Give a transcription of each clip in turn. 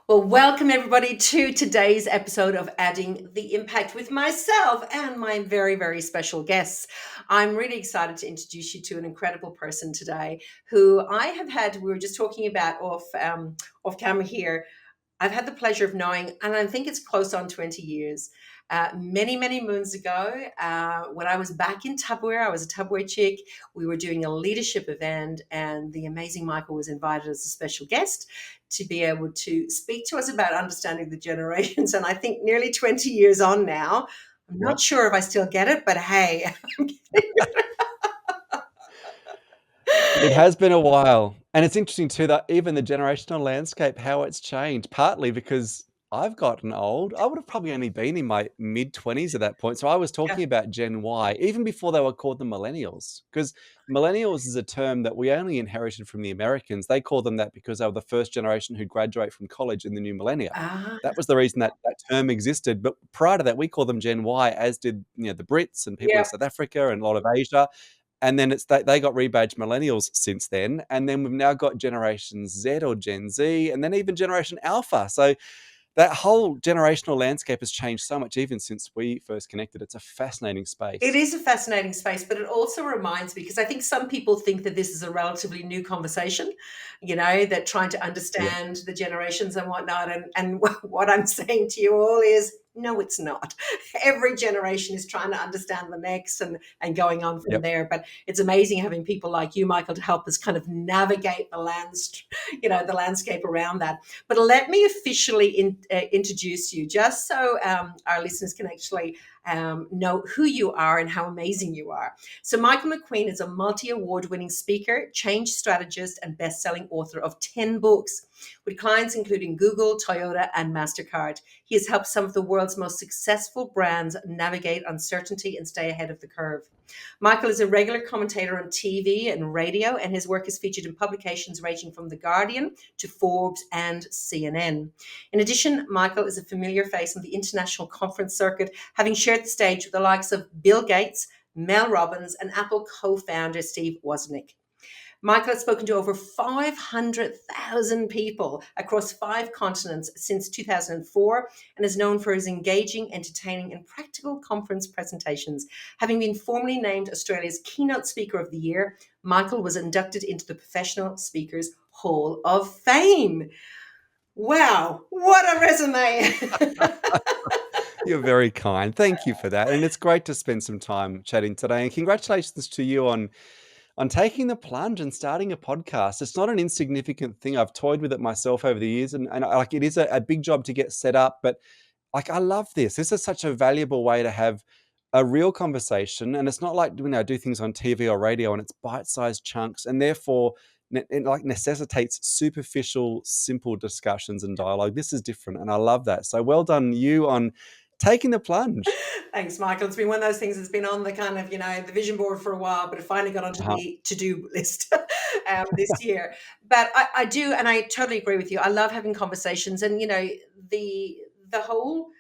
Well, welcome everybody to today's episode of Adding the Impact with myself and my very, very special guests. I'm really excited to introduce you to an incredible person today who I have had, we were just talking about off camera here. I've had the pleasure of knowing, and I think it's close on 20 years. Many, many moons ago, when I was back in Tupperware, I was a Tupperware chick. We were doing a leadership event, and the amazing Michael was invited as a special guest to be able to speak to us about understanding the generations. And I think nearly 20 years on now, I'm not Yep. sure if I still get it, but hey, I'm getting It it. has been a while. And it's interesting too that even the generational landscape, how it's changed, partly because I've gotten old. I would have probably only been in my mid-20s at that point. So I was Yeah. talking about Gen Y, even before they were called the millennials, because millennials is a term that we only inherited from the Americans. They call them that because they were the first generation who graduate from college in the new millennia. Ah, That was the reason that that term existed. But prior to that, we call them Gen Y, as did the Brits and people in yeah. South Africa and a lot of Asia. And then it's they got rebadged millennials since then, and then we've now got Generation Z or Gen Z, and then even Generation Alpha. So that whole generational landscape has changed so much even since we first connected. It's a fascinating It space. is a fascinating space, but it also reminds me because I think some people think that this is a relatively new conversation, that trying to Yeah. understand the generations and whatnot. And what I'm saying to you all is no, it's not. Every generation is trying to understand the next and going on from Yep. there. But it's amazing having people like you, Michael, to help us kind of navigate the landscape around that. But let me officially introduce you just so our listeners can actually know who you are and how amazing you are. So, Michael McQueen is a multi award winning speaker, change strategist, and best selling author of 10 books with clients including Google, Toyota, and Mastercard. He has helped some of the world's most successful brands navigate uncertainty and stay ahead of the curve. Michael is a regular commentator on TV and radio, and his work is featured in publications ranging from The Guardian to Forbes and CNN. In addition, Michael is a familiar face on the international conference circuit, having shared the stage with the likes of Bill Gates, Mel Robbins, and Apple co founder Steve Wozniak. Michael has spoken to over 500,000 people across 5 continents since 2004 and is known for his engaging, entertaining, and practical conference presentations. Having been formally named Australia's Keynote Speaker of the Year, Michael was inducted into the Professional Speakers Hall of Fame. Wow, what a resume! You're very kind. Thank you for that. And it's great to spend some time chatting today. And congratulations to you on taking the plunge and starting a podcast. It's not an insignificant thing. I've toyed with it myself over the years, and like it is a big job to get set up, but like I love this. This is such a valuable way to have a real conversation, and it's not like I do things on TV or radio, and it's bite-sized chunks, and therefore it like necessitates superficial, simple discussions and dialogue. This is different, and I love that. So well done, you, on taking the plunge. Thanks, Michael. It's been one of those things that's been on the kind of, the vision board for a while, but it finally got onto Uh-huh. the to-do list this year. But I do, and I totally agree with you. I love having conversations, and the whole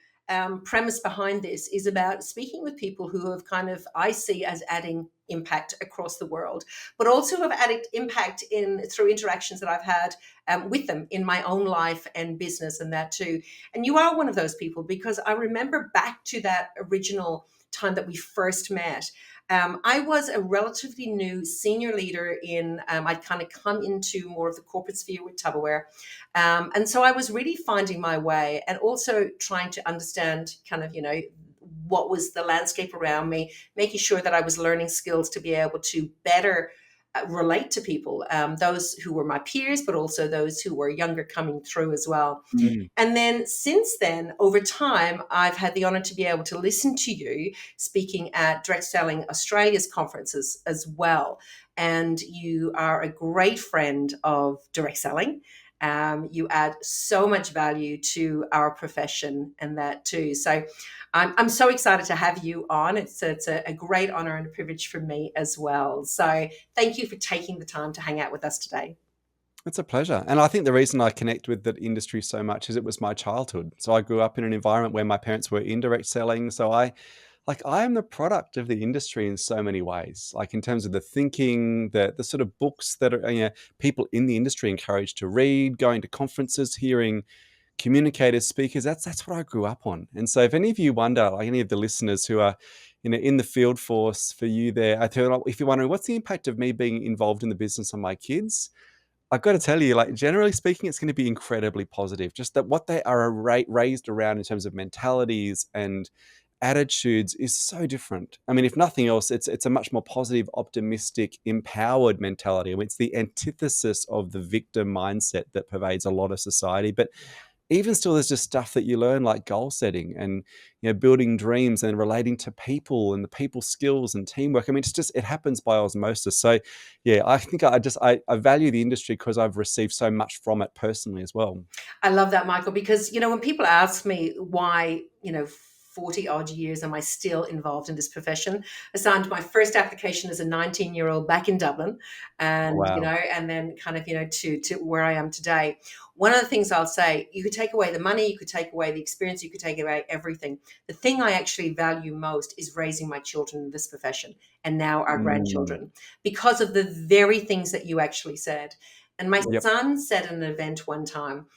premise behind this is about speaking with people who have kind of I see as adding impact across the world, but also have added impact in through interactions that I've had with them in my own life and business and that too. And you are one of those people because I remember back to that original time that we first met. I was a relatively new senior leader I'd kind of come into more of the corporate sphere with Tupperware. And so I was really finding my way and also trying to understand kind of, what was the landscape around me, making sure that I was learning skills to be able to better relate to people, those who were my peers, but also those who were younger coming through as well. Mm. And then since then, over time, I've had the honor to be able to listen to you speaking at Direct Selling Australia's conferences as well. And you are a great friend of direct selling. You add so much value to our profession and that too. So I'm so excited to have you on. It's a great honor and a privilege for me as well. So thank you for taking the time to hang out with us today. It's a pleasure. And I think the reason I connect with that industry so much is it was my childhood. So I grew up in an environment where my parents were in direct selling. So I am the product of the industry in so many ways, like in terms of the thinking, the sort of books that are people in the industry encouraged to read, going to conferences, hearing communicators, speakers. That's what I grew up on. And so if any of you wonder, like any of the listeners who are, in the field force, for you there, I tell you, if you're wondering what's the impact of me being involved in the business on my kids, I've got to tell you, like, generally speaking, it's going to be incredibly positive. Just that what they are raised around in terms of mentalities and attitudes is so different. I mean, if nothing else, it's a much more positive, optimistic, empowered mentality. I mean, it's the antithesis of the victim mindset that pervades a lot of society. But even still, there's just stuff that you learn, like goal setting and building dreams and relating to people and the people skills and teamwork. I mean, it happens by osmosis. So yeah, I think I value the industry because I've received so much from it personally as well. I love that, Michael, because, when people ask me why, 40 odd years am I still involved in this profession? I signed my first application as a 19-year-old back in Dublin, and, Wow. and then kind of, to where I am today. One of the things I'll say, you could take away the money, you could take away the experience, you could take away everything. The thing I actually value most is raising my children in this profession, and now our Mm, grandchildren, because of the very things that you actually said. And my yep. son said at an event one time,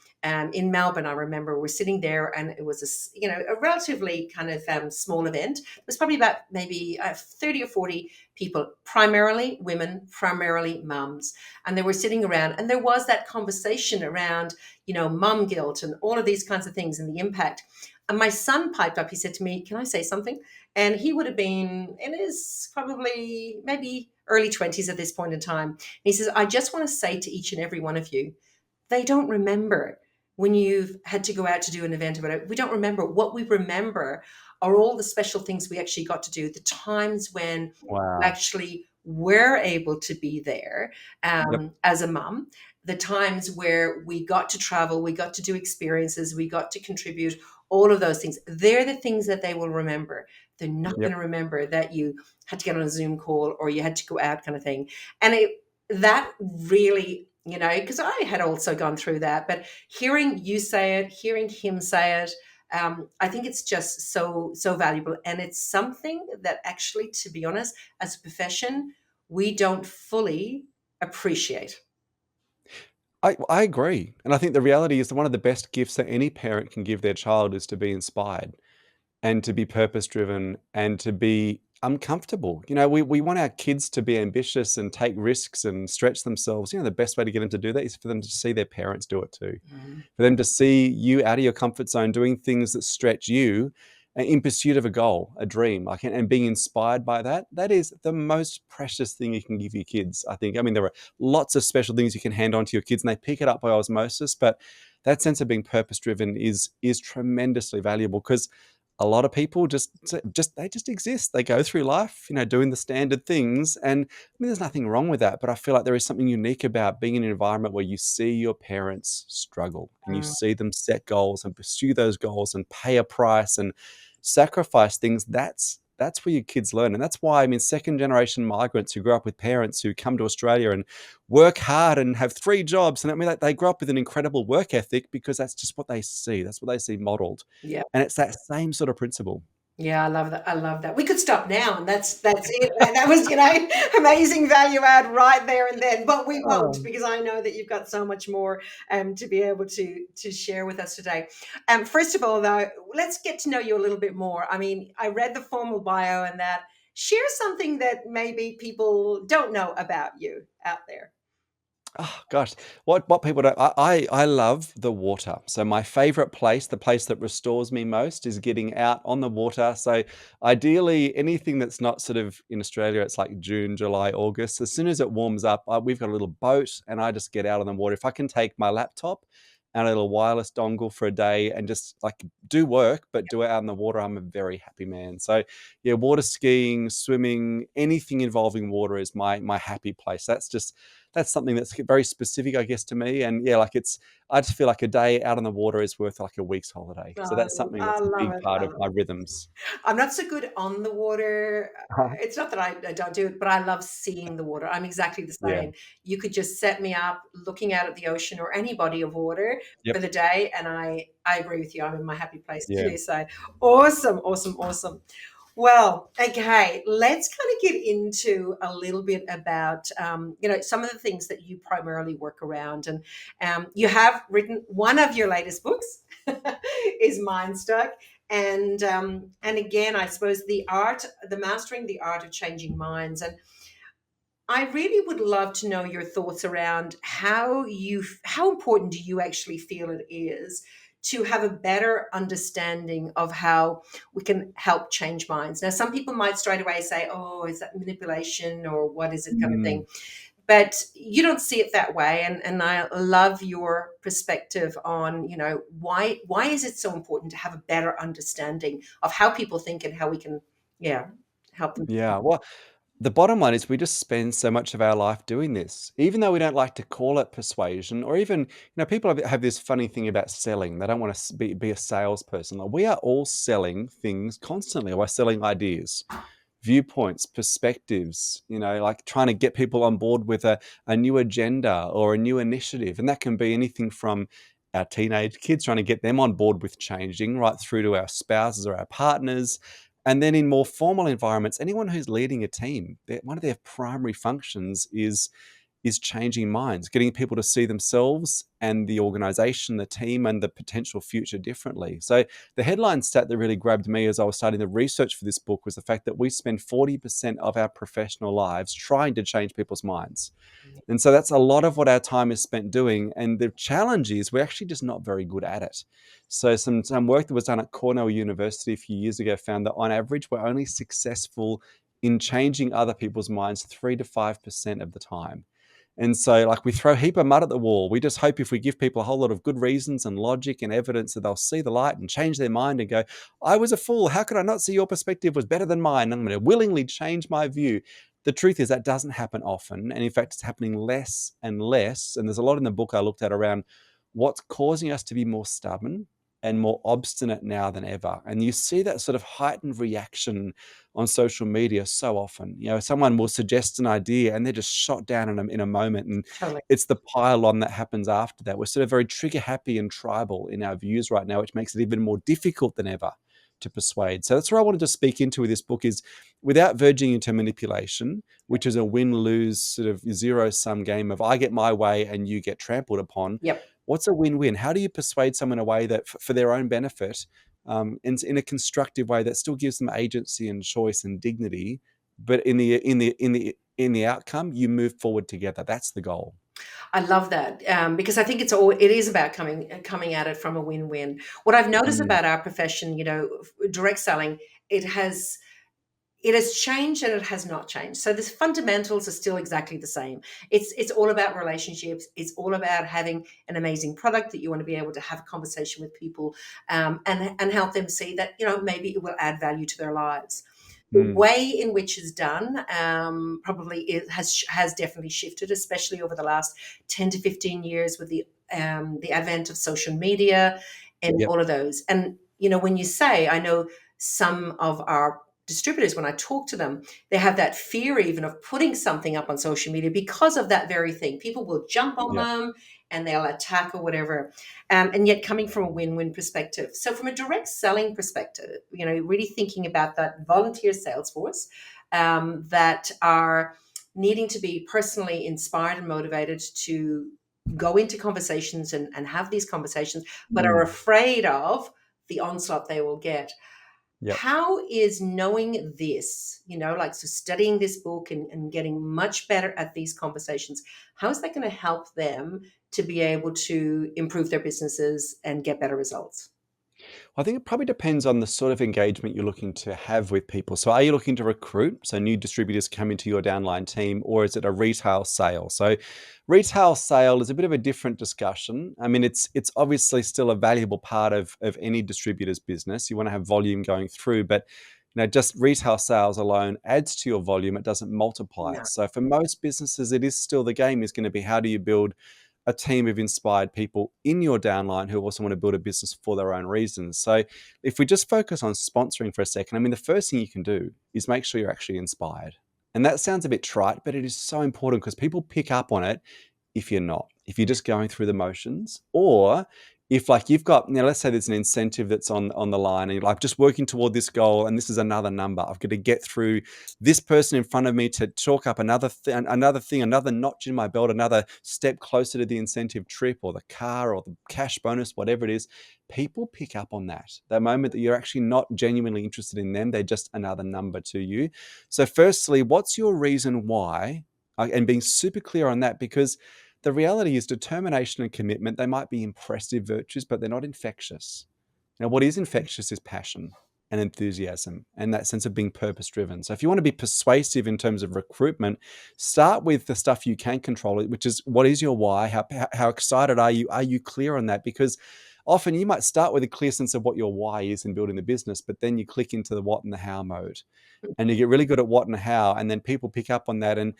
in Melbourne, I remember we're sitting there, and it was a relatively kind of small event. It was probably about maybe 30 or 40 people, primarily women, primarily mums, and they were sitting around, and there was that conversation around mum guilt and all of these kinds of things and the impact. And my son piped up. He said to me, "Can I say something?" And he would have been in his probably maybe early 20s at this point in time. And he says, "I just want to say to each and every one of you, they don't remember when you've had to go out to do an event about it. We don't remember. What we remember are all the special things we actually got to do, the times when we Wow. actually were able to be there Yep. as a mum, the times where we got to travel, we got to do experiences, we got to contribute, all of those things. They're the things that they will remember. They're not going Yep. to remember that you had to get on a Zoom call or you had to go out kind of thing. And that really, because I had also gone through that, but hearing you say it, hearing him say it, I think it's just so valuable, and it's something that actually, to be honest, as a profession, we don't fully appreciate. I agree. And I think the reality is that one of the best gifts that any parent can give their child is to be inspired and to be purpose driven and to be uncomfortable. We want our kids to be ambitious and take risks and stretch themselves. The best way to get them to do that is for them to see their parents do it too. Mm. For them to see you out of your comfort zone doing things that stretch you in pursuit of a goal, a dream, like, and being inspired by that. That is the most precious thing you can give your kids, I think. I mean, there are lots of special things you can hand on to your kids and they pick it up by osmosis, but that sense of being purpose driven is tremendously valuable because a lot of people just exist. They go through life, doing the standard things. And I mean, there's nothing wrong with that, but I feel like there is something unique about being in an environment where you see your parents struggle and you Mm. see them set goals and pursue those goals and pay a price and sacrifice things. That's where your kids learn. And that's why, I mean, second generation migrants who grow up with parents who come to Australia and work hard and have 3 jobs. And I mean, like, they grow up with an incredible work ethic because that's just what they see. That's what they see modeled. Yeah. And it's that same sort of principle. Yeah, I love that. I love that. We could stop now, and that's it. That was, amazing value add right there and then. But we won't, Oh. because I know that you've got so much more to be able to share with us today. First of all, though, let's get to know you a little bit more. I mean, I read the formal bio, and that share something that maybe people don't know about you out there. Oh gosh, what people don't. I love the water. So my favorite place, the place that restores me most, is getting out on the water. So ideally, anything that's not sort of in Australia, it's like June, July, August. As soon as it warms up, we've got a little boat, and I just get out on the water. If I can take my laptop and a little wireless dongle for a day and just like do work, but do it out in the water, I'm a very happy man. So yeah, water skiing, swimming, anything involving water is my happy place. That's something that's very specific, I guess, to me. And yeah, like I just feel like a day out on the water is worth like a week's holiday. So I, that's something I that's a love big it. part I of love my it. rhythms. I'm not so good on the water. Uh-huh. It's not that I don't do it, but I love seeing the water. I'm exactly the Yeah. same. You could just set me up looking out at the ocean or any body of water for Yep. the day, and I agree with you. I'm in my happy place Yeah. too. So awesome, awesome, awesome. Well, okay, let's kind of get into a little bit about some of the things that you primarily work around, and you have written one of your latest books. is mind stuck. And again, I suppose the mastering the art of changing minds. And I really would love to know your thoughts around how important do you actually feel it is to have a better understanding of how we can help change minds. Now, some people might straight away say, "Oh, is that manipulation or what is it?" kind of Mm. thing. But you don't see it that way, and I love your perspective on why is it so important to have a better understanding of how people think and how we can, yeah, help them. Yeah. Well, the bottom line is we just spend so much of our life doing this, even though we don't like to call it persuasion, or even, people have this funny thing about selling. They don't want to be a salesperson. Like, we are all selling things constantly. We're selling ideas, viewpoints, perspectives, like trying to get people on board with a new agenda or a new initiative. And that can be anything from our teenage kids, trying to get them on board with changing, right through to our spouses or our partners. And then in more formal environments, anyone who's leading a team, one of their primary functions is changing minds, getting people to see themselves and the organization, the team, and the potential future differently. So the headline stat that really grabbed me as I was starting the research for this book was the fact that we spend 40% of our professional lives trying to change people's minds. And so that's a lot of what our time is spent doing. And the challenge is we're actually just not very good at it. So some work that was done at Cornell University a few years ago found that on average, we're only successful in changing other people's minds 3 to 5% of the time. And so, like, we throw a heap of mud at the wall. We just hope if we give people a whole lot of good reasons and logic and evidence that they'll see the light and change their mind and go, I was a fool. How could I not see your perspective was better than mine? I'm going to willingly change my view. The truth is that doesn't happen often. And in fact, it's happening less and less. And there's a lot in the book I looked at around what's causing us to be more stubborn and more obstinate now than ever. And you see that sort of heightened reaction on social media so often. Someone will suggest an idea and they're just shot down in a moment. And Totally. it's the pile on that happens after that. We're sort of very trigger happy and tribal in our views right now, which makes it even more difficult than ever to persuade. So that's what I wanted to speak into with this book is without verging into manipulation, which is a win-lose sort of zero-sum game of I get my way and you get trampled upon. Yep. What's a win-win? How do you persuade someone in a way that for their own benefit, in a constructive way that still gives them agency and choice and dignity, but in the outcome, you move forward together. That's the goal. I love that, because I think it is about coming at it from a win-win. What I've noticed Mm, about our profession, direct selling, it has changed and it has not changed. So the fundamentals are still exactly the same. It's all about relationships. It's all about having an amazing product that you want to be able to have a conversation with people, and help them see that maybe it will add value to their lives. The mm, way in which it's done, probably it has definitely shifted, especially over the last 10 to 15 years with the advent of social media and yep, all of those. And when you say, I know some of our distributors, when I talk to them, they have that fear even of putting something up on social media because of that very thing. People will jump on yep, them and they'll attack or whatever. And yet coming from a win-win perspective. So from a direct selling perspective, really thinking about that volunteer sales force, that are needing to be personally inspired and motivated to go into conversations and have these conversations, but are mm, afraid of the onslaught they will get. yep. How is knowing this, like, so studying this book and getting much better at these conversations, how is that going to help them to be able to improve their businesses and get better results? I think it probably depends on the sort of engagement you're looking to have with people. So, are you looking to recruit? So, new distributors come into your downline team, or is it a retail sale? So, retail sale is a bit of a different discussion. I mean, it's obviously still a valuable part of any distributor's business. You want to have volume going through, but just retail sales alone adds to your volume. It doesn't multiply No. it. So, for most businesses, it is still the game is going to be how do you build a team of inspired people in your downline who also want to build a business for their own reasons. So if we just focus on sponsoring for a second, I mean, the first thing you can do is make sure you're actually inspired. And that sounds a bit trite, but it is so important because people pick up on it if you're not, if you're just going through the motions, or if like you've got, let's say there's an incentive that's on the line and you're like just working toward this goal and this is another number. I've got to get through this person in front of me to chalk up another thing, another notch in my belt, another step closer to the incentive trip or the car or the cash bonus, whatever it is. People pick up on that. The moment that you're actually not genuinely interested in them, they're just another number to you. So firstly, what's your reason why? And being super clear on that, because the reality is determination and commitment, they might be impressive virtues, but they're not infectious. Now, what is infectious is passion and enthusiasm and that sense of being purpose driven. So if you want to be persuasive in terms of recruitment, start with the stuff you can control, which is what is your why? How excited are you? Are you clear on that? Because often you might start with a clear sense of what your why is in building the business, but then you click into the what and the how mode and you get really good at what and how, and then people pick up on that, and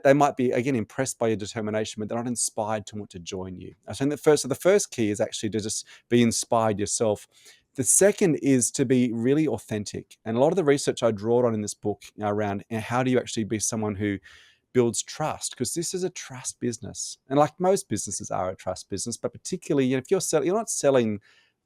they might be again impressed by your determination, but they're not inspired to want to join you. I think the first key is actually to just be inspired yourself. The second is to be really authentic, and a lot of the research I draw on in this book around how do you actually be someone who builds trust, because this is a trust business, and like most businesses are a trust business, but particularly if you're not selling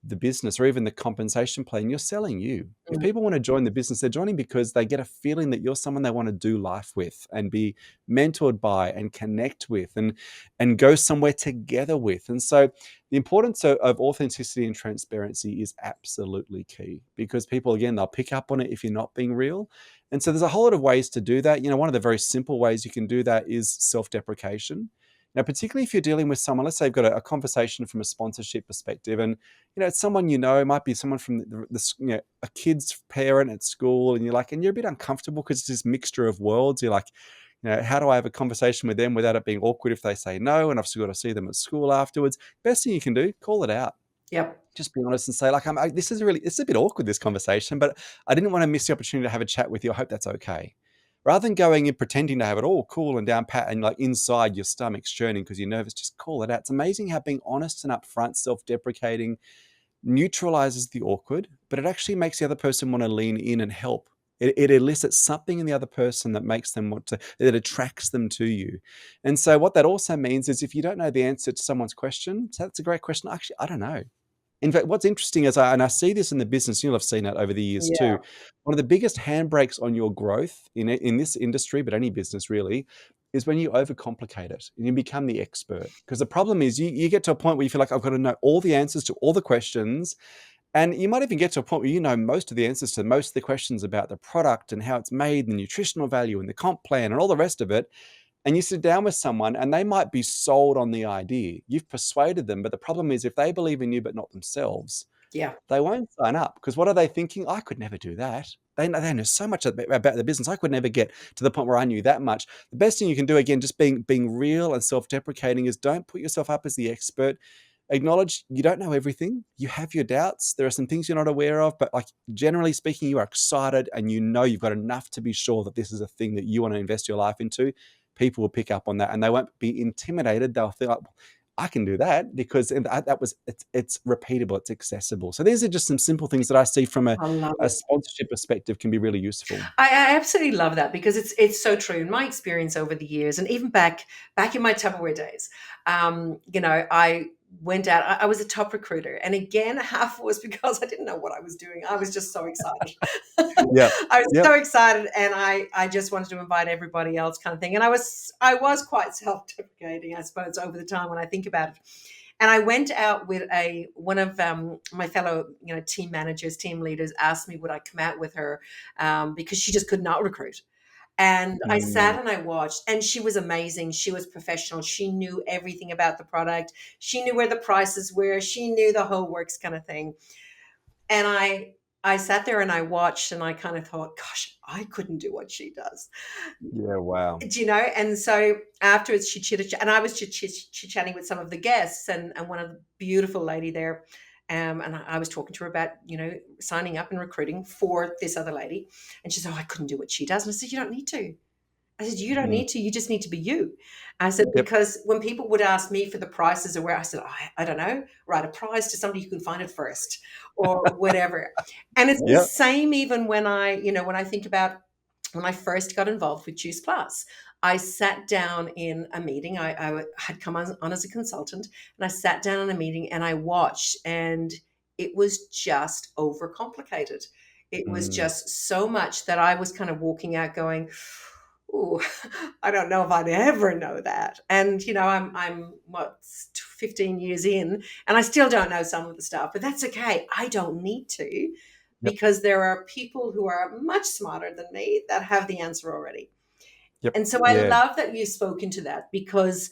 the business or even the compensation plan, you're selling you. If people want to join the business, they're joining because they get a feeling that you're someone they want to do life with and be mentored by and connect with and go somewhere together with. And so the importance of authenticity and transparency is absolutely key, because people, again, they'll pick up on it if you're not being real. And so there's a whole lot of ways to do that. One of the very simple ways you can do that is self-deprecation. Now, particularly if you're dealing with someone, let's say you've got a conversation from a sponsorship perspective, and it's someone it might be someone from a kid's parent at school, and you're a bit uncomfortable because it's this mixture of worlds. You're like, how do I have a conversation with them without it being awkward if they say no, and I've still got to see them at school afterwards? Best thing you can do, call it out. Yep. Just be honest and say, like, it's a bit awkward, this conversation, but I didn't want to miss the opportunity to have a chat with you. I hope that's okay. Rather than going and pretending to have it all cool and down pat and like inside your stomach's churning because you're nervous, just call it out. It's amazing how being honest and upfront, self-deprecating, neutralizes the awkward, but it actually makes the other person want to lean in and help. It elicits something in the other person that makes them that attracts them to you. And so what that also means is if you don't know the answer to someone's question, so that's a great question. Actually, I don't know. In fact, what's interesting is, and I see this in the business, you'll have seen it over the years too. Yeah. One of the biggest handbrakes on your growth in this industry, but any business really, is when you overcomplicate it and you become the expert. Because the problem is you get to a point where you feel like I've got to know all the answers to all the questions. And you might even get to a point where you know most of the answers to most of the questions about the product and how it's made, the nutritional value and the comp plan and all the rest of it. And you sit down with someone and they might be sold on the idea. You've persuaded them, but the problem is if they believe in you but not themselves, Yeah. they won't sign up, because what are they thinking? I could never do that. They know so much about the business. I could never get to the point where I knew that much. The best thing you can do, again, just being real and self-deprecating, is don't put yourself up as the expert. Acknowledge you don't know everything. You have your doubts. There are some things you're not aware of, but like generally speaking, you are excited and you've got enough to be sure that this is a thing that you want to invest your life into. People will pick up on that and they won't be intimidated. They'll feel like, I can do that because it's repeatable, it's accessible. So these are just some simple things that I see from I love a it. sponsorship perspective can be really useful. I absolutely love that because it's so true. In my experience over the years, and even back in my Tupperware days, I went out. I was a top recruiter, and again, half was because I didn't know what I was doing. I was just so excited. Yeah. I was Yep. so excited, and I just wanted to invite everybody else, kind of thing. And I was quite self-deprecating, I suppose, over the time when I think about it. And I went out with one of my fellow, team managers, team leaders asked me would I come out with her because she just could not recruit. And I sat Mm, and I watched, and she was amazing. She was professional. She knew everything about the product. She knew where the prices were. She knew the whole works, kind of thing. And I sat there and I watched, and I kind of thought, gosh, I couldn't do what she does. yeah. Wow. Do you know? And so afterwards, she chit and I was chit chatting with some of the guests, and one of the beautiful lady there, and I was talking to her about signing up and recruiting for this other lady, and she said, "Oh, I couldn't do what she does," and I said, "You don't need to." I said, "You don't Mm, need to. You just need to be you." I said, yep. "Because when people would ask me for the prices or where," I said, I don't know, write a price to somebody who can find it first or whatever. And it's the Yep. same even when I think about when I first got involved with Juice Plus. I sat down in a meeting. I had come on as a consultant, and I sat down in a meeting and I watched, and it was just overcomplicated. It was Mm. just so much that I was kind of walking out going, "Ooh, I don't know if I'd ever know that." And I'm what 15 years in, and I still don't know some of the stuff, but that's okay. I don't need to, Yep. because there are people who are much smarter than me that have the answer already. Yep. And so I Yeah. love that you spoke into that, because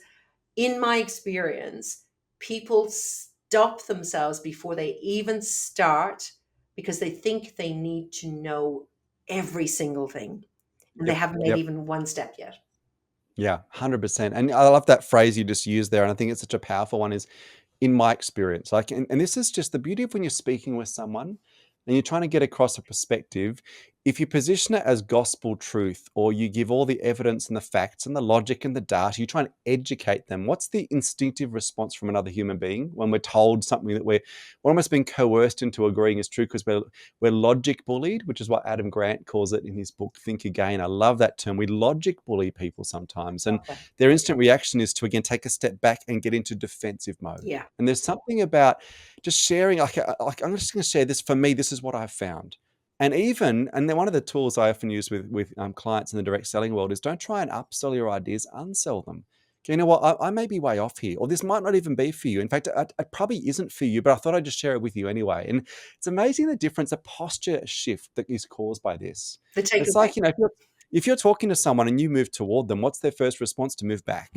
in my experience, people stop themselves before they even start because they think they need to know every single thing, and they Yep. haven't made Yep. even one step yet. Yeah. 100%. And I love that phrase you just used there. And I think it's such a powerful one is in my experience. Like, and this is just the beauty of when you're speaking with someone and you're trying to get across a perspective. If you position it as gospel truth, or you give all the evidence and the facts and the logic and the data, you try and educate them. What's the instinctive response from another human being when we're told something that we're almost being coerced into agreeing is true because we're logic bullied, which is what Adam Grant calls it in his book Think Again. I love that term. We logic bully people sometimes, and Love that. their instant reaction is to again take a step back and get into defensive mode. Yeah. And there's something about just sharing, like I'm just going to share this. For me, this is what I've found. And then one of the tools I often use with clients in the direct selling world is don't try and upsell your ideas, unsell them. Okay, you know what? I may be way off here, or this might not even be for you. In fact, it probably isn't for you, but I thought I'd just share it with you anyway. And it's amazing the difference, a posture shift that is caused by this. The It's takeaway. like, if you're talking to someone and you move toward them, what's their first response? To move back.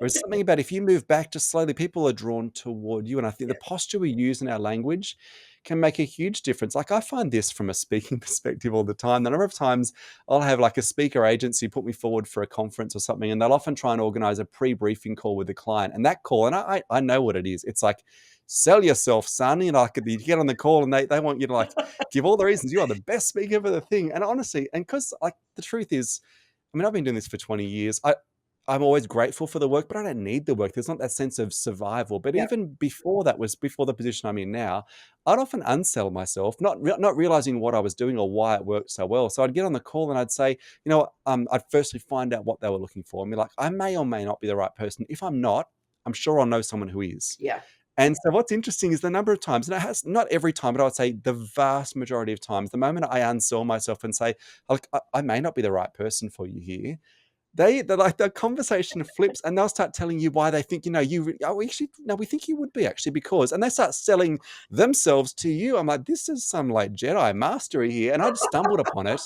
There's something about if you move back just slowly, people are drawn toward you. And I think the Yeah. posture we use in our language can make a huge difference. Like I find this from a speaking perspective all the time. The number of times I'll have like a speaker agency put me forward for a conference or something, and they'll often try and organize a pre-briefing call with the client. And that call, and I know what it is. It's like, sell yourself, son. You get on the call and they want you to like give all the reasons you are the best speaker for the thing. And honestly, and because like the truth is, I mean, I've been doing this for 20 years. I'm always grateful for the work, but I don't need the work. There's not that sense of survival. But Yeah. even before that was before the position I'm in now, I'd often unsell myself, not realizing what I was doing or why it worked so well. So I'd get on the call and I'd say, I'd firstly find out what they were looking for and be like, I may or may not be the right person. If I'm not, I'm sure I'll know someone who is. Yeah. And so what's interesting is the number of times, and it has not every time, but I would say the vast majority of times, the moment I unsell myself and say, look, I may not be the right person for you here, they're like the conversation flips and they'll start telling you why they think, actually, no, we think you would be actually because, and they start selling themselves to you. I'm like, this is some like Jedi mastery here. And I just stumbled upon it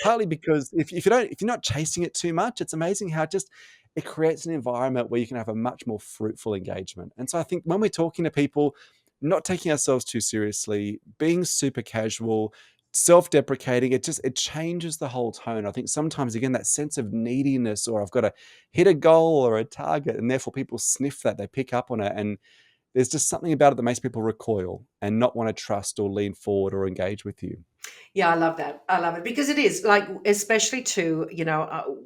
partly because if you're not chasing it too much, it's amazing how it creates an environment where you can have a much more fruitful engagement. And so I think when we're talking to people, not taking ourselves too seriously, being super casual, self-deprecating, it changes the whole tone. I think sometimes again that sense of neediness, or I've got to hit a goal or a target, and therefore people sniff that, they pick up on it, and there's just something about it that makes people recoil and not want to trust or lean forward or engage with you. Yeah, I love that. I love it because it is like, especially to,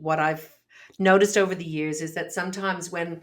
what I've noticed over the years is that sometimes when,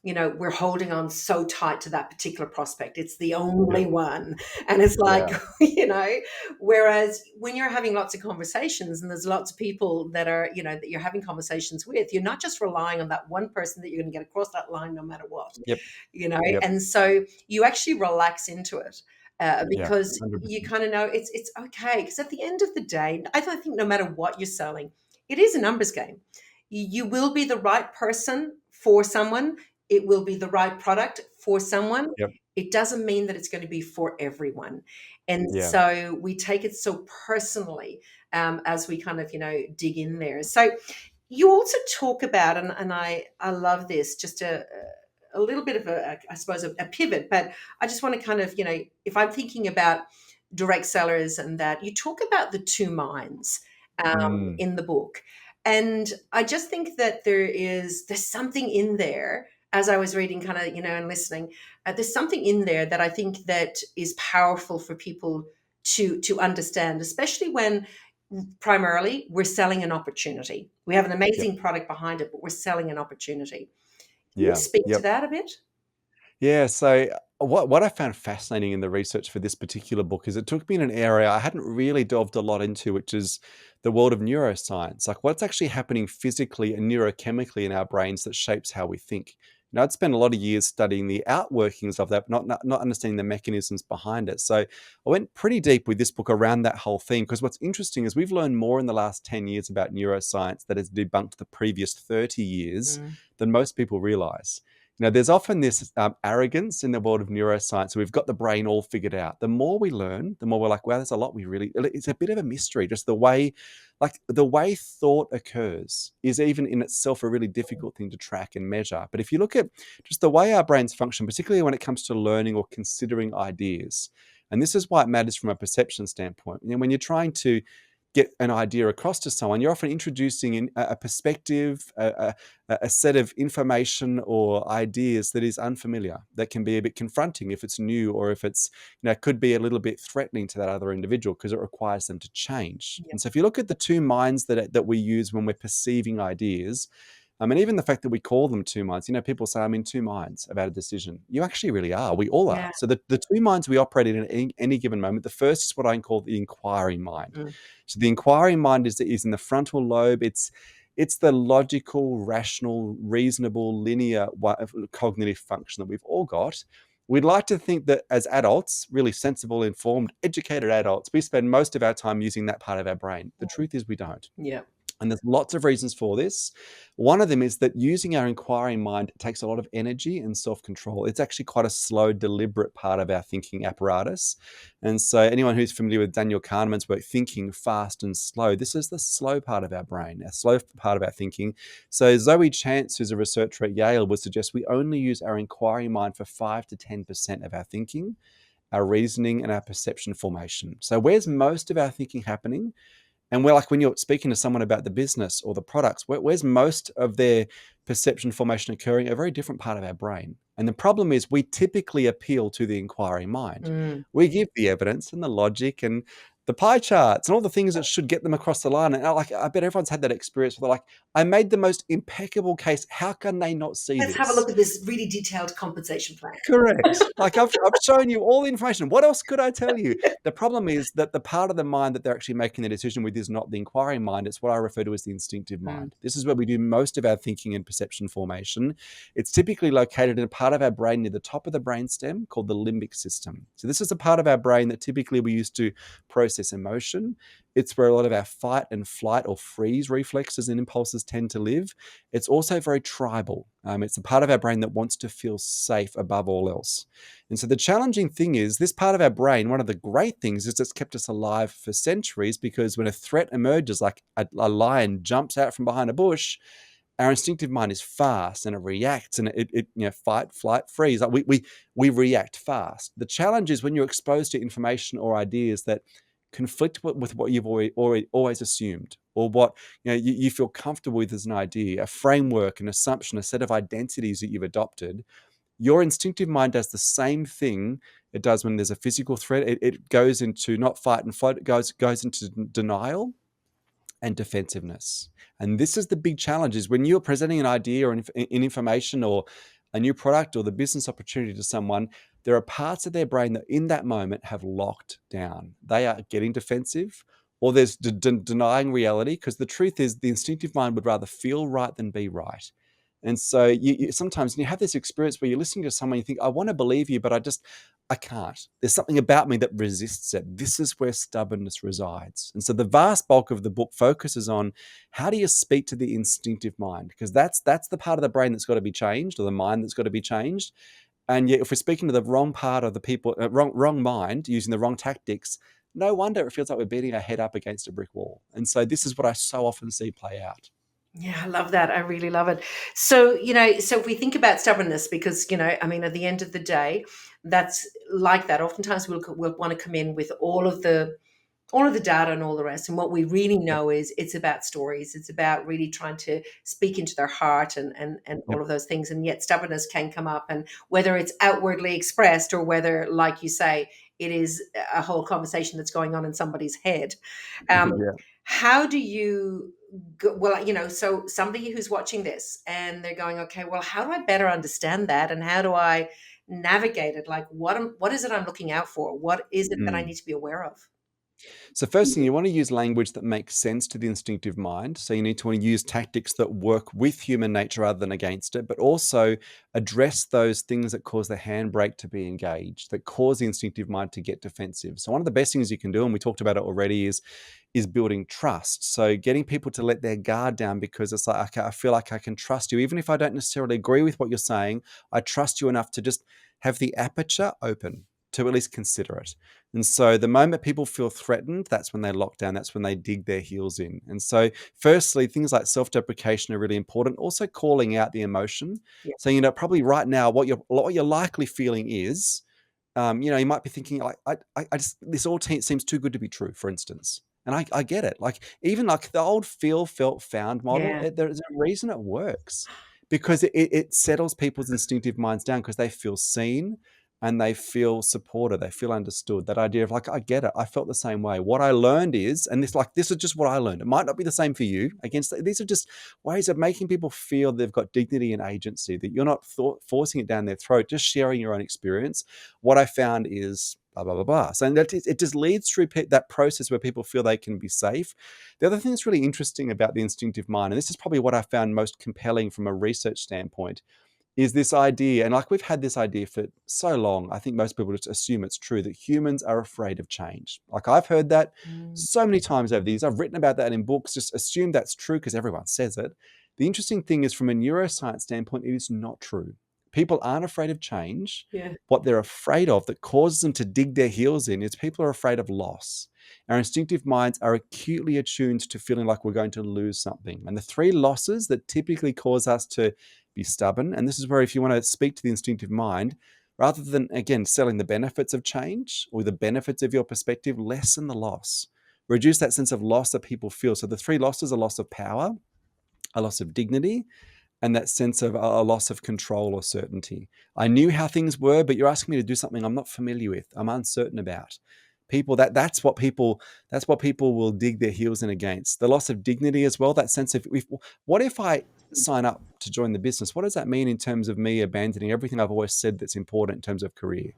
we're holding on so tight to that particular prospect, it's the Yep. only one. And it's like, Yeah. whereas when you're having lots of conversations and there's lots of people that are, that you're having conversations with, you're not just relying on that one person that you're going to get across that line no matter what, Yep. Yep. and so you actually relax into it, Yeah. because you 100%. kind of know it's okay. Because at the end of the day, I don't think no matter what you're selling, it is a numbers game. You will be the right person for someone. It will be the right product for someone. Yep. It doesn't mean that it's going to be for everyone. And Yeah. so we take it so personally, as we kind of, dig in there. So you also talk about, and I love this, just a little bit of I suppose, a pivot, but I just want to kind of, if I'm thinking about direct sellers and that, you talk about the two minds, Mm. in the book. And I just think that there's something in there as I was reading kind of, and listening, there's something in there that I think that is powerful for people to understand, especially when primarily we're selling an opportunity. We have an Yep. amazing product behind it, but we're selling an opportunity. Can you Yeah. speak to Yep. that a bit? Yeah, so What I found fascinating in the research for this particular book is it took me in an area I hadn't really delved a lot into, which is the world of neuroscience. Like what's actually happening physically and neurochemically in our brains that shapes how we think. I'd spent a lot of years studying the outworkings of that, not understanding the mechanisms behind it. So I went pretty deep with this book around that whole theme, because what's interesting is we've learned more in the last 10 years about neuroscience that has debunked the previous 30 years Mm. than most people realize. There's often this arrogance in the world of neuroscience. So we've got the brain all figured out. The more we learn, the more we're like, wow, there's a lot it's a bit of a mystery. Just the way thought occurs is even in itself a really difficult thing to track and measure. But if you look at just the way our brains function, particularly when it comes to learning or considering ideas, and this is why it matters from a perception standpoint. When you're trying to get an idea across to someone, you're often introducing in a perspective, a set of information or ideas that is unfamiliar, that can be a bit confronting if it's new, or if it's, could be a little bit threatening to that other individual because it requires them to change. Yeah. And so if you look at the two minds that we use when we're perceiving ideas, and even the fact that we call them two minds, people say, I'm in two minds about a decision. You actually really are. We all are. Yeah. So the two minds we operate in at any given moment, the first is what I call the inquiring mind. Mm. So the inquiring mind is in the frontal lobe. It's the logical, rational, reasonable, linear cognitive function that we've all got. We'd like to think that as adults, really sensible, informed, educated adults, we spend most of our time using that part of our brain. The truth is we don't. Yeah. And there's lots of reasons for this. One of them is that using our inquiring mind takes a lot of energy and self-control. It's actually quite a slow, deliberate part of our thinking apparatus. And so anyone who's familiar with Daniel Kahneman's work, Thinking Fast and Slow, this is the slow part of our brain, a slow part of our thinking. So Zoe Chance, who's a researcher at Yale, would suggest we only use our inquiring mind for 5 to 10% of our thinking, our reasoning, and our perception formation. So where's most of our thinking happening? And we're like, when you're speaking to someone about the business or the products, where's most of their perception formation occurring? A very different part of our brain. And the problem is we typically appeal to the inquiring mind. Mm. We give the evidence and the logic and the pie charts and all the things that should get them across the line. And I bet everyone's had that experience where they're like, I made the most impeccable case. How can they not see Let's have a this? look at this really detailed compensation plan. Correct. Like I've shown you all the information. What else could I tell you? The problem is that the part of the mind that they're actually making the decision with is not the inquiring mind. It's what I refer to as the instinctive Mm. mind. This is where we do most of our thinking and perception formation. It's typically located in a part of our brain near the top of the brainstem called the limbic system. So this is a part of our brain that typically we use to process emotion. It's where a lot of our fight and flight or freeze reflexes and impulses tend to live. It's also very tribal. It's a part of our brain that wants to feel safe above all else. And so the challenging thing is this part of our brain, one of the great things is it's kept us alive for centuries, because when a threat emerges, like a lion jumps out from behind a bush, our instinctive mind is fast and it reacts and it fight, flight, freeze. Like we react fast. The challenge is when you're exposed to information or ideas that conflict with what you've always assumed, or what you feel comfortable with as an idea, a framework, an assumption, a set of identities that you've adopted. Your instinctive mind does the same thing it does when there's a physical threat. It goes into not fight and flight. It goes into denial and defensiveness. And this is the big challenge: is when you're presenting an idea or information or a new product or the business opportunity to someone, there are parts of their brain that in that moment have locked down. They are getting defensive, or there's denying reality, because the truth is the instinctive mind would rather feel right than be right. And so you sometimes you have this experience where you're listening to someone, you think, I want to believe you, but I can't. There's something about me that resists it. This is where stubbornness resides. And so the vast bulk of the book focuses on how do you speak to the instinctive mind? Because that's the part of the brain that's got to be changed, or the mind that's got to be changed. And yet if we're speaking to the wrong part of the people, wrong mind, using the wrong tactics, no wonder it feels like we're beating our head up against a brick wall. And so this is what I so often see play out. Yeah, I love that. I really love it. So, so if we think about stubbornness, because, I mean, at the end of the day, that's like that. Oftentimes we'll want to come in with all of the data and all the rest. And what we really Yep. know is it's about stories. It's about really trying to speak into their heart and all Yep. of those things. And yet stubbornness can come up. And whether it's outwardly expressed or whether, like you say, it is a whole conversation that's going on in somebody's head. Um, Yeah. how do you well, so somebody who's watching this and they're going, okay, well, how do I better understand that? And how do I navigate it? Like, what is it I'm looking out for? What is it that I Mm. need to be aware of? So first thing, you want to use language that makes sense to the instinctive mind. So you need to want to use tactics that work with human nature rather than against it, but also address those things that cause the handbrake to be engaged, that cause the instinctive mind to get defensive. So one of the best things you can do, and we talked about it already, is building trust. So getting people to let their guard down because it's like, okay, I feel like I can trust you. Even if I don't necessarily agree with what you're saying, I trust you enough to just have the aperture open to at least consider it. And so the moment people feel threatened, that's when they lock down, that's when they dig their heels in. And so, firstly, things like self deprecation are really important. Also, calling out the emotion. Yeah. So, probably right now, what you're likely feeling is, you might be thinking, I just, this all seems too good to be true, for instance. And I get it. Like, even like the old feel, felt, found model, Yeah. there's a reason it works because it settles people's instinctive minds down because they feel seen and they feel supported, they feel understood. That idea of like, I get it, I felt the same way. What I learned is, and this is just what I learned. It might not be the same for you. These are just ways of making people feel they've got dignity and agency, that you're not forcing it down their throat, just sharing your own experience. What I found is blah, blah, blah, blah. So it just leads through that process where people feel they can be safe. The other thing that's really interesting about the instinctive mind, and this is probably what I found most compelling from a research standpoint, is this idea, and like we've had this idea for so long, I think most people just assume it's true, that humans are afraid of change. Like I've heard that Mm. so many times over the years. I've written about that in books, just assume that's true because everyone says it. The interesting thing is, from a neuroscience standpoint, it is not true. People aren't afraid of change. Yeah. What they're afraid of that causes them to dig their heels in is people are afraid of loss. Our instinctive minds are acutely attuned to feeling like we're going to lose something. And the three losses that typically cause us to be stubborn, and this is where, if you want to speak to the instinctive mind, rather than, again, selling the benefits of change or the benefits of your perspective, lessen the loss. Reduce that sense of loss that people feel. So the three losses are loss of power, a loss of dignity, and that sense of a loss of control or certainty. I knew how things were, but you're asking me to do something I'm not familiar with, I'm uncertain about. That's what people will dig their heels in against. The loss of dignity as well, that sense of, what if I sign up to join the business? What does that mean in terms of me abandoning everything I've always said that's important in terms of career?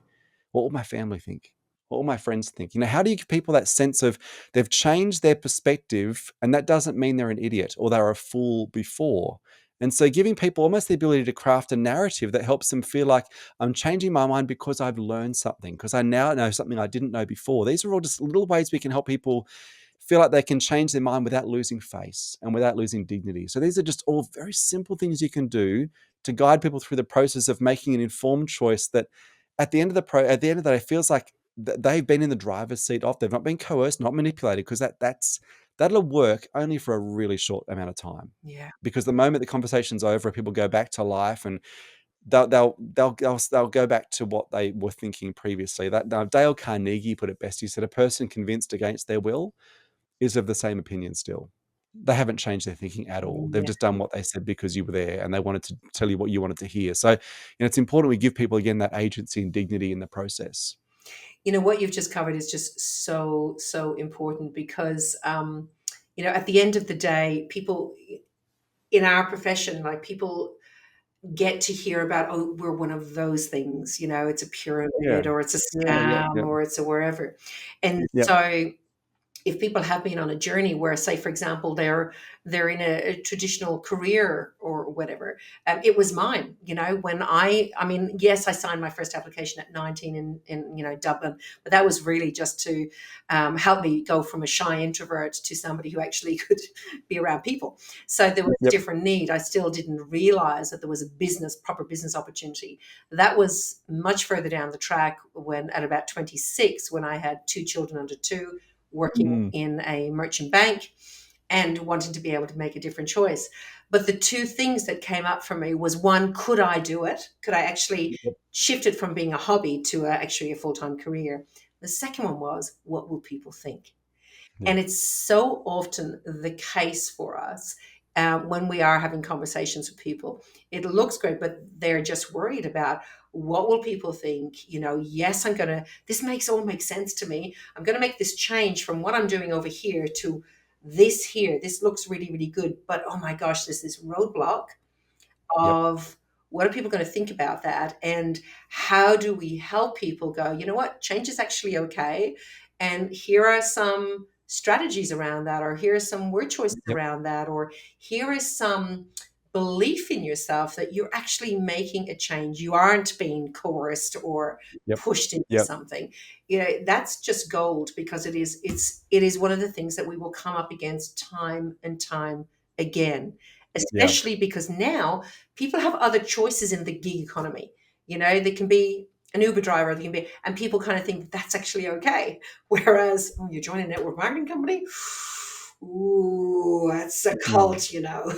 What will my family think? What will my friends think? How do you give people that sense of they've changed their perspective, and that doesn't mean they're an idiot or they're a fool before? And so giving people almost the ability to craft a narrative that helps them feel like, I'm changing my mind because I've learned something, because I now know something I didn't know before. These are all just little ways we can help people feel like they can change their mind without losing face and without losing dignity. So these are just all very simple things you can do to guide people through the process of making an informed choice that at the end of the day feels like they've been in the driver's seat of, they've not been coerced, not manipulated, because that'll work only for a really short amount of time. Yeah. Because the moment the conversation's over, people go back to life, and they'll go back to what they were thinking previously. That now, Dale Carnegie put it best. He said, "A person convinced against their will is of the same opinion still. They haven't changed their thinking at all. They've Yeah. just done what they said because you were there and they wanted to tell you what you wanted to hear." So, it's important we give people, again, that agency and dignity in the process. What you've just covered is just so, so important because, at the end of the day, people in our profession, like people get to hear about, oh, we're one of those things, it's a Yeah. pyramid or it's a Yeah, yeah, scam yeah. or it's a wherever. And Yep. so if people have been on a journey where, say, for example, they're in a traditional career or whatever, it was mine. When I mean, yes, I signed my first application at 19 in Dublin, but that was really just to help me go from a shy introvert to somebody who actually could be around people. So there was a Yep. different need. I still didn't realize that there was a proper business opportunity. That was much further down the track when, at about 26, when I had two children under two, working Mm. in a merchant bank and wanting to be able to make a different choice. But the two things that came up for me was, one, could I do it? Could I actually Yep. shift it from being a hobby to actually a full-time career? The second one was, what will people think? Yeah. And it's so often the case for us when we are having conversations with people. It looks great, but they're just worried about, what will people think? Yes, this makes sense to me. I'm going to make this change from what I'm doing over here to this here. This looks really, really good. But oh my gosh, there's this roadblock Yep. of, What are people going to think about that? And how do we help people go, you know what, change is actually okay. And here are some strategies around that, or here are some word choices Yep. around that, or here is some belief in yourself that you're actually making a change. You aren't being coerced or Yep. pushed into Yep. something. You know, that's just gold, because it is one of the things that we will come up against time and time again, Yeah. especially because now people have other choices in the gig economy. You know, they can be an Uber driver, they can be, and people kind of think that's actually okay. Whereas, oh, you join a network marketing company, ooh, that's a Mm. cult, you know.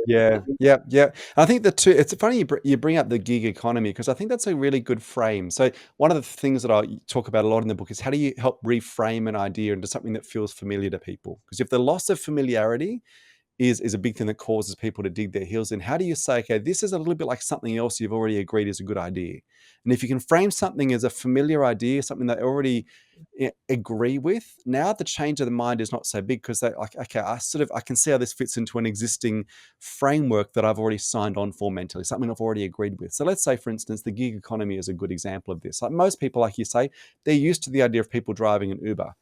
Yeah, yeah, yeah. I think the two. It's funny you bring up the gig economy because I think that's a really good frame. So one of the things that I talk about a lot in the book is how do you help reframe an idea into something that feels familiar to people? Because if the loss of familiarity is a big thing that causes people to dig their heels in. How do you say, okay, this is a little bit like something else you've already agreed is a good idea? And if you can frame something as a familiar idea, something they already agree with, now the change of the mind is not so big because they like, okay, I can see how this fits into an existing framework that I've already signed on for mentally, something I've already agreed with. So let's say, for instance, the gig economy is a good example of this. Like most people, like you say, they're used to the idea of people driving an Uber.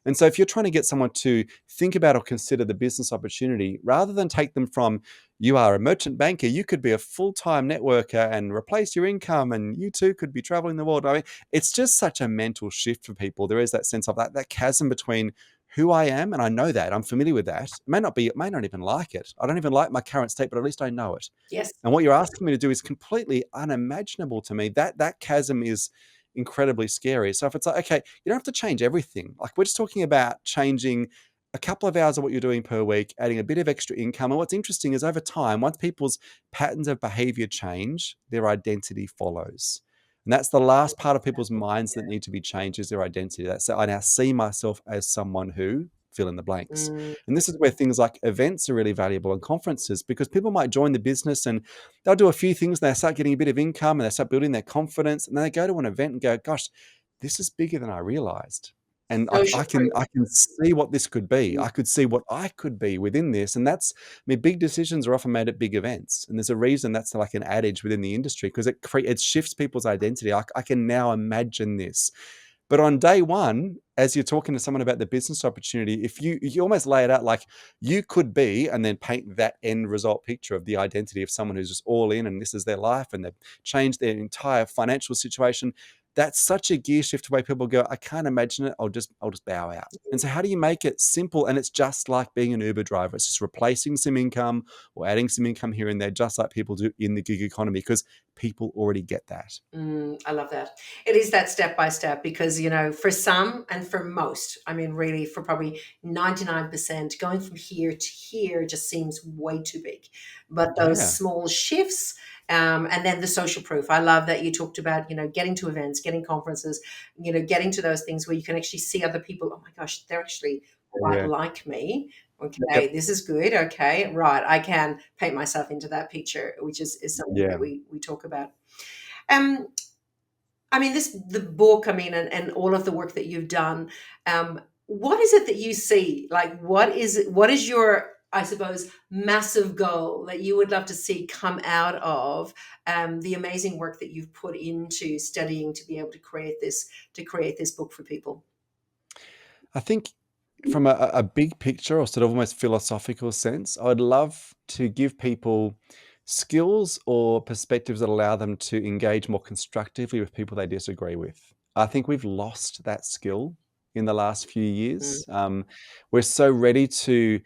And so if you're trying to get someone to think about or consider the business opportunity, rather than take them from you are a merchant banker, you could be a full-time networker and replace your income and you too could be traveling the world. I mean, it's just such a mental shift for people. There is that sense of that chasm between who I am, and I know that, I'm familiar with that. It may not even like it. I don't even like my current state, but at least I know it. Yes. And what you're asking me to do is completely unimaginable to me. That chasm is incredibly scary. So if it's like, okay, you don't have to change everything. Like we're just talking about changing a couple of hours of what you're doing per week, adding a bit of extra income. And what's interesting is over time, once people's patterns of behavior change, their identity follows. And that's the last part of people's minds that need to be changed is their identity. That's I now see myself as someone who fill in the blanks. Mm, And this is where things like events are really valuable and conferences because people might join the business and they'll do a few things and they start getting a bit of income and they start building their confidence and then they go to an event and go, gosh, this is bigger than I realized. And social proof. I can see what this could be. I could see what I could be within this. And that's, I mean, big decisions are often made at big events. And there's a reason that's like an adage within the industry because it shifts people's identity. I can now imagine this. But on day one, as you're talking to someone about the business opportunity, if you almost lay it out like you could be, and then paint that end result picture of the identity of someone who's just all in and this is their life and they've changed their entire financial situation. That's such a gear shift away. People go, I can't imagine it. I'll just bow out. And so how do you make it simple? And it's just like being an Uber driver. It's just replacing some income or adding some income here and there, just like people do in the gig economy, because people already get that. I love that. It is that step by step because, you know, for some and for most, I mean, really for probably 99%, going from here to here just seems way too big. But those Yeah. small shifts, and then the social proof. I love that you talked about, you know, getting to events, getting conferences, you know, getting to those things where you can actually see other people. Oh my gosh, they're actually quite Yeah. like me. Yep. Okay, this is good. Okay, right. I can paint myself into that picture, which is something Yeah. that we talk about. Um, I mean, the book, I mean, and all of the work that you've done, what is it that you see? Like, what is your, I suppose, massive goal that you would love to see come out of the amazing work that you've put into studying to be able to create this book for people? I think from a big picture or sort of almost philosophical sense, I'd love to give people skills or perspectives that allow them to engage more constructively with people they disagree with. I think we've lost that skill in the last few Mm, years. We're so ready to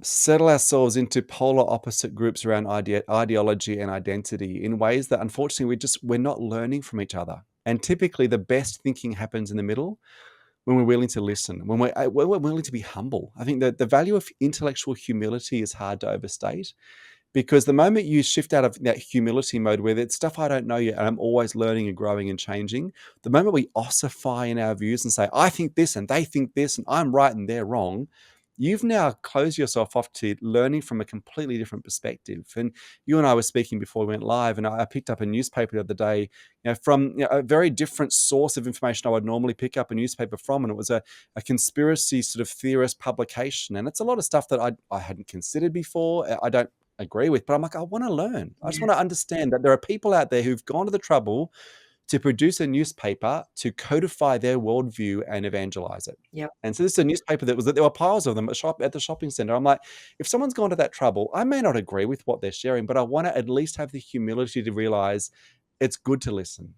settle ourselves into polar opposite groups around ideology and identity in ways that unfortunately we're not learning from each other. And typically the best thinking happens in the middle when we're willing to listen, when we're willing to be humble. I think that the value of intellectual humility is hard to overstate because the moment you shift out of that humility mode where it's stuff I don't know yet and I'm always learning and growing and changing, the moment we ossify in our views and say, I think this and they think this and I'm right and they're wrong, you've now closed yourself off to learning from a completely different perspective. And you and I were speaking before we went live, and I picked up a newspaper the other day, from a very different source of information I would normally pick up a newspaper from, and it was a conspiracy sort of theorist publication, and it's a lot of stuff that I hadn't considered before. I don't agree with, but I'm like, I want to learn. I just Yeah. want to understand that there are people out there who've gone to the trouble to produce a newspaper to codify their worldview and evangelize it. Yep. And so this is a newspaper that there were piles of them at the shopping center. I'm like, if someone's gone to that trouble, I may not agree with what they're sharing, but I want to at least have the humility to realize it's good to listen.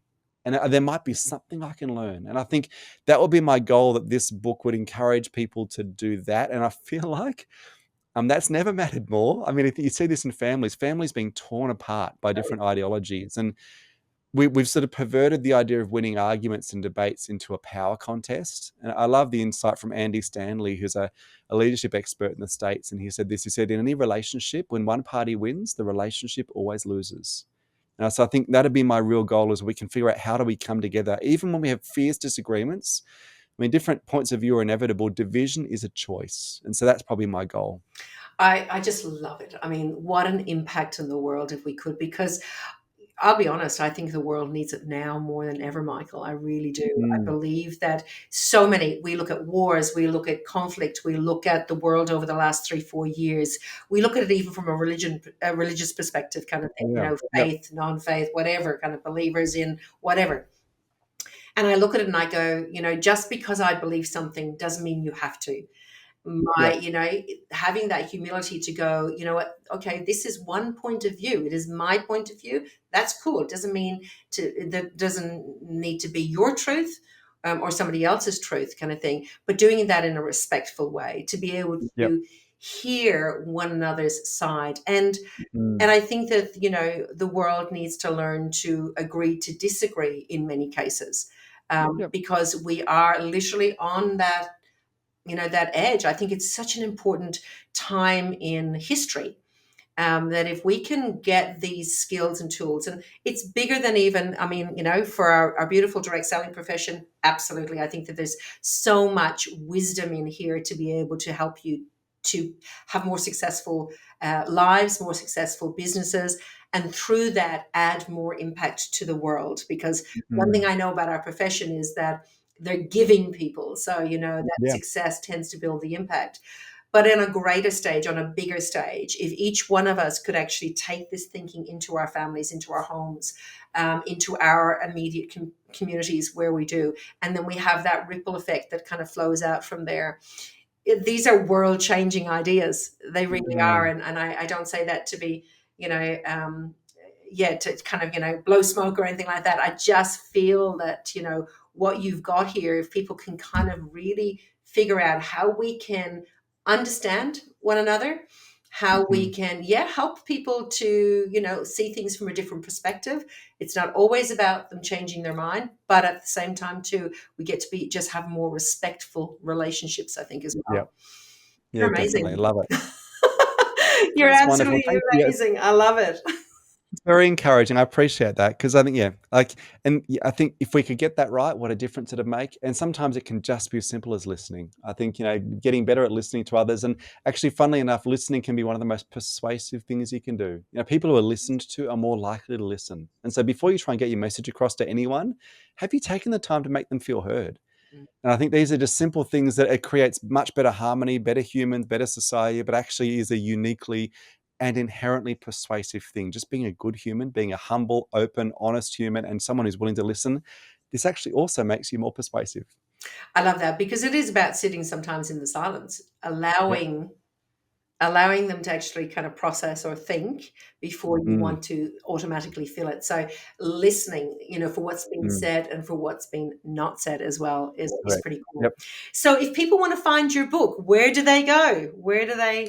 And there might be something I can learn. And I think that would be my goal, that this book would encourage people to do that. And I feel like that's never mattered more. I mean, if you see this in families being torn apart by different ideologies. And we've sort of perverted the idea of winning arguments and debates into a power contest. And I love the insight from Andy Stanley, who's a leadership expert in the States. And he said this, he said, in any relationship, when one party wins, the relationship always loses. And so I think that'd be my real goal, is we can figure out how do we come together, even when we have fierce disagreements. I mean, different points of view are inevitable. Division is a choice. And so that's probably my goal. I just love it. I mean, what an impact in the world if we could, because I'll be honest, I think the world needs it now more than ever, Michael. I really do. I believe that we look at wars, we look at conflict, we look at the world over the last 3-4 years. We look at it even from a religious perspective, kind of thing, Yeah. faith, non-faith, whatever, kind of believers in whatever. And I look at it and I go, just because I believe something doesn't mean you have to. Having that humility to go, you know what, okay, this is one point of view. It is my point of view. That's cool. It doesn't mean that doesn't need to be your truth, or somebody else's truth, kind of thing, but doing that in a respectful way, to be able to hear one another's side. And I think that, the world needs to learn to agree to disagree in many cases, because we are literally on that, that edge. I think it's such an important time in history, that if we can get these skills and tools, and it's bigger than even, I mean, for our beautiful direct selling profession, absolutely. I think that there's so much wisdom in here to be able to help you to have more successful lives, more successful businesses, and through that add more impact to the world. Because one thing I know about our profession is that they're giving people. So, that success tends to build the impact. But on a greater stage, on a bigger stage, if each one of us could actually take this thinking into our families, into our homes, into our immediate communities where we do, and then we have that ripple effect that kind of flows out from there. These are world-changing ideas. They really are. And I don't say that to be, to kind of, blow smoke or anything like that. I just feel that, what you've got here, if people can kind of really figure out how we can understand one another, how we can, help people to, see things from a different perspective. It's not always about them changing their mind, but at the same time too, we get to just have more respectful relationships, I think, as well. Yeah, You're amazing. definitely. Love it. You're That's wonderful. absolutely Thank you. amazing. I love it. It's very encouraging. I appreciate that, because I think, I think if we could get that right, what a difference it'd make. And sometimes it can just be as simple as listening. I think, getting better at listening to others. And actually, funnily enough, listening can be one of the most persuasive things you can do. People who are listened to are more likely to listen. And so before you try and get your message across to anyone, have you taken the time to make them feel heard? And I think these are just simple things that it creates much better harmony, better humans, better society, but actually is a uniquely and inherently persuasive thing. Just being a good human, being a humble, open, honest human, and someone who's willing to listen, this actually also makes you more persuasive. I love that, because it is about sitting sometimes in the silence, allowing them to actually kind of process or think before you want to automatically feel it. So listening, for what's been said and for what's been not said as well is pretty cool. Yep. So if people want to find your book, where do they go? Where do they?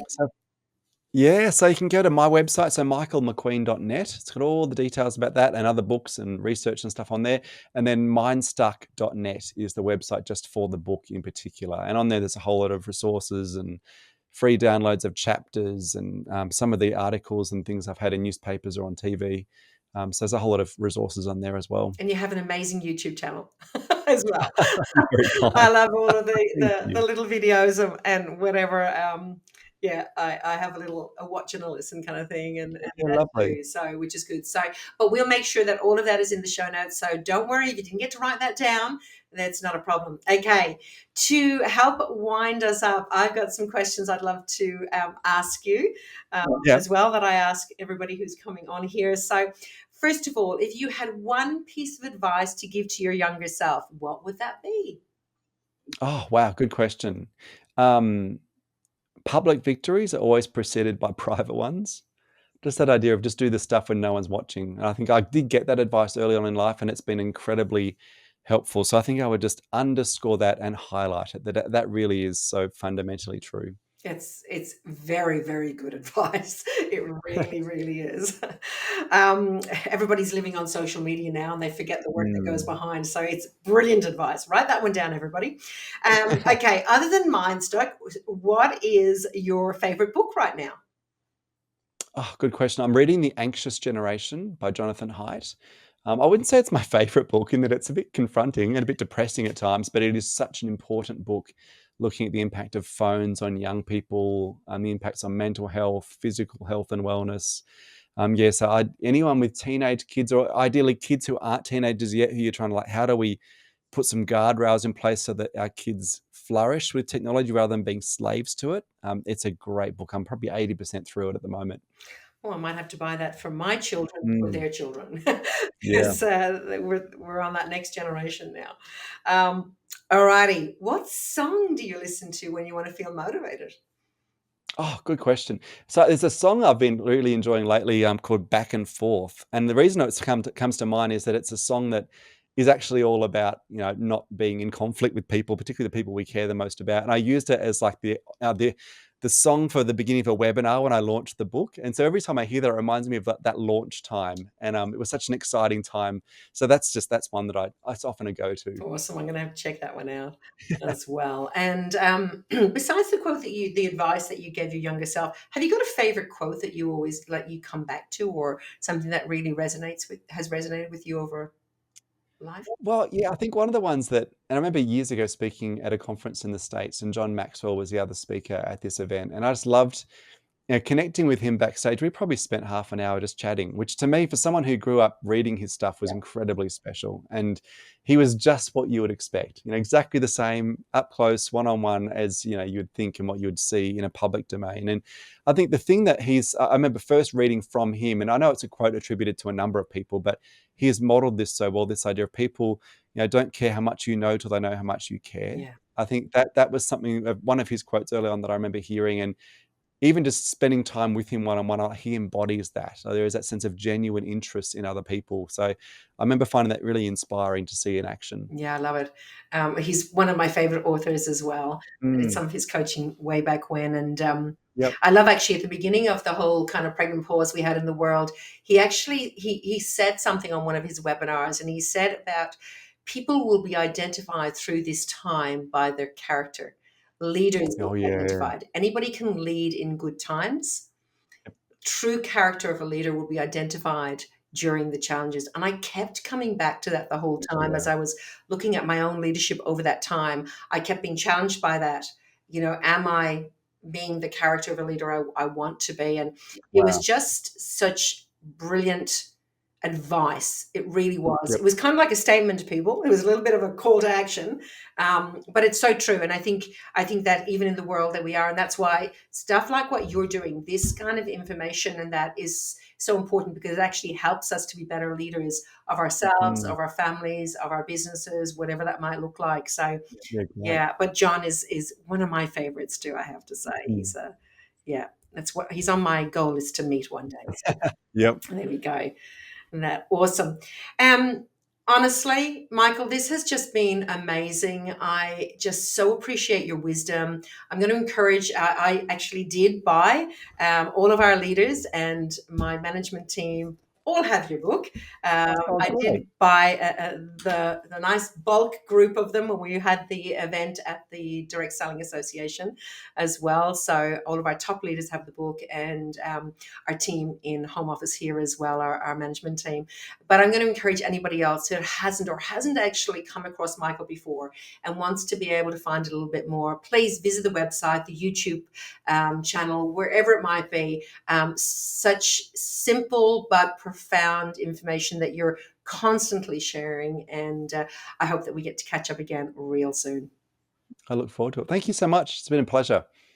So you can go to my website, so michaelmcqueen.net. It's got all the details about that and other books and research and stuff on there. And then mindstuck.net is the website just for the book in particular. And on there's a whole lot of resources and free downloads of chapters and some of the articles and things I've had in newspapers or on TV. So there's a whole lot of resources on there as well. And you have an amazing YouTube channel as well. I love all of the little videos and whatever. Yeah, I have a watch and a listen kind of thing, and Yeah, that lovely. too. So, which is good. So, but we'll make sure that all of that is in the show notes. So don't worry if you didn't get to write that down. That's not a problem. Okay, to help wind us up, I've got some questions I'd love to ask you Yeah. as well that I ask everybody who's coming on here. So, first of all, if you had one piece of advice to give to your younger self, what would that be? Oh, wow, good question. Um, Public victories are always preceded by private ones. Just that idea of just do the stuff when no one's watching. And I think I did get that advice early on in life, and it's been incredibly helpful. So I think I would just underscore that and highlight it, that that really is so fundamentally true. It's very, very good advice. It really, really is. Everybody's living on social media now and they forget the work that goes Mm. behind. So it's brilliant advice. Write that one down, everybody. Okay, other than mine, Stoke, what is your favorite book right now? Oh, good question. I'm reading The Anxious Generation by Jonathan Haidt. I wouldn't say it's my favorite book in that it's a bit confronting and a bit depressing at times, but it is such an important book looking at the impact of phones on young people, the impacts on mental health, physical health, and wellness. Yeah, so anyone with teenage kids, or ideally kids who aren't teenagers yet, who you're trying to like, how do we put some guardrails in place so that our kids flourish with technology rather than being slaves to it? It's a great book. I'm probably 80% through it at the moment. Oh, I might have to buy that for my children, for Mm, their children, yeah. because we're on that next generation now. All righty. What song do you listen to when you want to feel motivated? Oh, good question. So there's a song I've been really enjoying lately, called "Back and Forth," and the reason comes to mind is that it's a song that is actually all about, not being in conflict with people, particularly the people we care the most about. And I used it as like the song for the beginning of a webinar when I launched the book. And so every time I hear that, it reminds me of that launch time, and it was such an exciting time. So that's one that it's often a go to. Awesome. I'm going to have to check that one out as well. And besides the advice that you gave your younger self, have you got a favorite quote that you always let you come back to, or something that really has resonated with you over life? Well, yeah, I think one of the ones that, and I remember years ago speaking at a conference in the States, and John Maxwell was the other speaker at this event. And I just loved, connecting with him backstage. We probably spent half an hour just chatting, which to me, for someone who grew up reading his stuff, was incredibly special. And he was just what you would expect, exactly the same up close, one on one as, you would think and what you would see in a public domain. And I think the thing that I remember first reading from him, and I know it's a quote attributed to a number of people, but he has modeled this so well, this idea of people, don't care how much you know till they know how much you care. Yeah. I think that was something, one of his quotes early on that I remember hearing, and even just spending time with him one-on-one, he embodies that. So there is that sense of genuine interest in other people. So I remember finding that really inspiring to see in action. Yeah, I love it. He's one of my favorite authors as well. I did Mm, some of his coaching way back when, and yep. I love actually at the beginning of the whole kind of pregnant pause we had in the world. He actually he said something on one of his webinars, and he said about people will be identified through this time by their character. Leaders will Oh, be yeah. identified. Anybody can lead in good times. True character of a leader will be identified during the challenges. And I kept coming back to that the whole time Yeah. as I was looking at my own leadership over that time. I kept being challenged by that. Am I being the character of a leader I want to be? And it was Wow. just such brilliant advice. It really was. Yep. It was kind of like a statement to people. It was a little bit of a call to action, but it's so true. And I think that even in the world that we are, and that's why stuff like what you're doing, this kind of information, and that is so important because it actually helps us to be better leaders of ourselves, Mm, of our families, of our businesses, whatever that might look like. So yeah, great. yeah, but John is one of my favorites too. I have to say, Mm. yeah, that's what he's on my goal list to meet one day. So Yep. there we go. That awesome. Um, Honestly, Michael, this has just been amazing. I just so appreciate your wisdom. I'm going to encourage. I actually did buy all of our leaders and my management team all have your book. Oh, I did great. buy the nice bulk group of them when we had the event at the Direct Selling Association as well. So all of our top leaders have the book, and our team in home office here as well, our management team. But I'm going to encourage anybody else who hasn't actually come across Michael before and wants to be able to find a little bit more, please visit the website, the YouTube channel, wherever it might be. Such simple but profound information that you're constantly sharing. And I hope that we get to catch up again real soon. I look forward to it. Thank you so much. It's been a pleasure.